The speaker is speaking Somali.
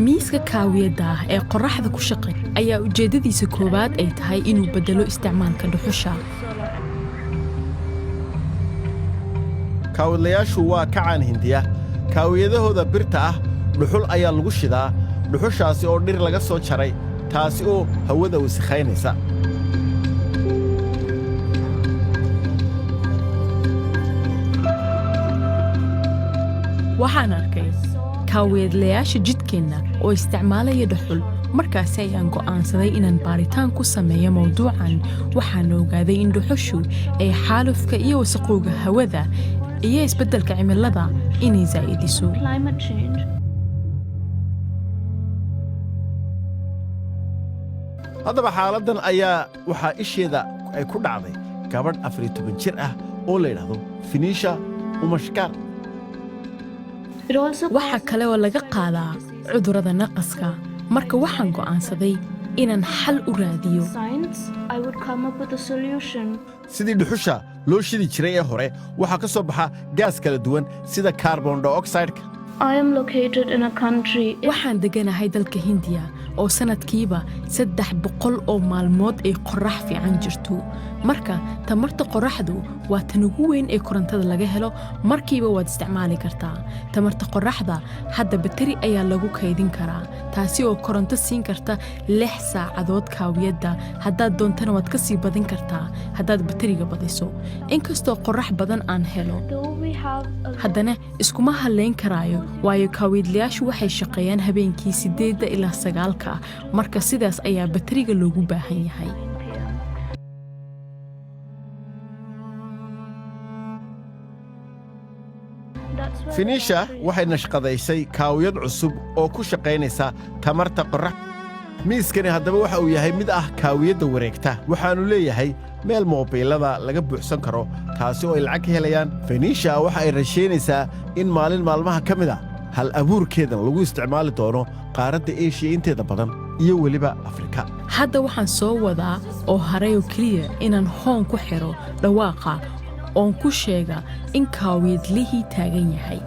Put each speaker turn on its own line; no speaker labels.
miiska kaawiyada ee qorraxda ku shaqay ayaa ujeedadiisa koowaad ay tahay inuu bedelo isticmaalka dhuxusha.
kaawidlayaashu waa ka caan Hindiya. kaawiyadahooda birta ah dhuxul ayaa lagu shidaa, dhuxushaasi oo dhir laga soo jaray, taasi oo hawada wasakhaynaysa.
waxaan arkay kaawiyadlayaasha jidkeenna oo isticmaalaya dhuxul. markaasi ayaan go'aansaday inaan baaritaan ku sameeyo mawduucan. waxaan ogaaday in dhuxushu ay xaalufka iyo wasaqowga hawada iyo isbeddelka cimilada inay zaa'idiso.
haddaba xaaladdan ayaa waxaa isheeda ay ku dhacday gabadh 14 jir ah oo la yidhaahdo Finisha Umashkar.
waxa kale oo laga qaadaa cudurrada naqaska. marka waxaan go'aansaday inaan xal u raadiyo.
sidii dhuxusha loo shidi jiray ee hore waxaa ka soo baxa gaas kala duwan sida carbon dioxide-ka.
waxaan deganahay dalka Hindiya oo sanadkiiba 300 oo maalmood ay qorrax fiican jirto. marka tamarta qorraxdu waa tan ugu weyn ee korontada laga helo. markiiba waad isticmaali kartaa. tamarta qorraxda hadda batari ayaa lagu kaydin karaa, taasi oo koronto siin karta 6 saacadood kaawiyadda. haddaad doontana waad ka sii badin kartaa haddaad batariga badiso. inkastoo qorrax badan aan helo, haddana iskuma halayn karaayo, waayo kaawiyadlayaashu waxay shaqeeyaan habeenkii 8 ilaa 9. marka sidaas ayaa batariga loogu baahan yahay.
Finisha waxay nashqadaysay kaawiyad cusub oo ku shaqaynaysa tamarta qorrax. miiskani haddaba waxa uu yahay mid ah kaawiyadda wareegta. waxaanu leeyahay meel moobilada laga buuxsan karo, taasi oo ay lacag ka helayaan. Finisha waxa ay rashaynaysaa in maalin maalmaha ka mid ah hal abuurkeedan lagu isticmaali doono qaaradda Aasiya inteeda badan iyo weliba Afrika.
hadda waxaan soo wadaa oo haray oo keliya inaan hoon ku xiro dhawaaqa oon ku sheega in kaawiyadlihii taagan yahay.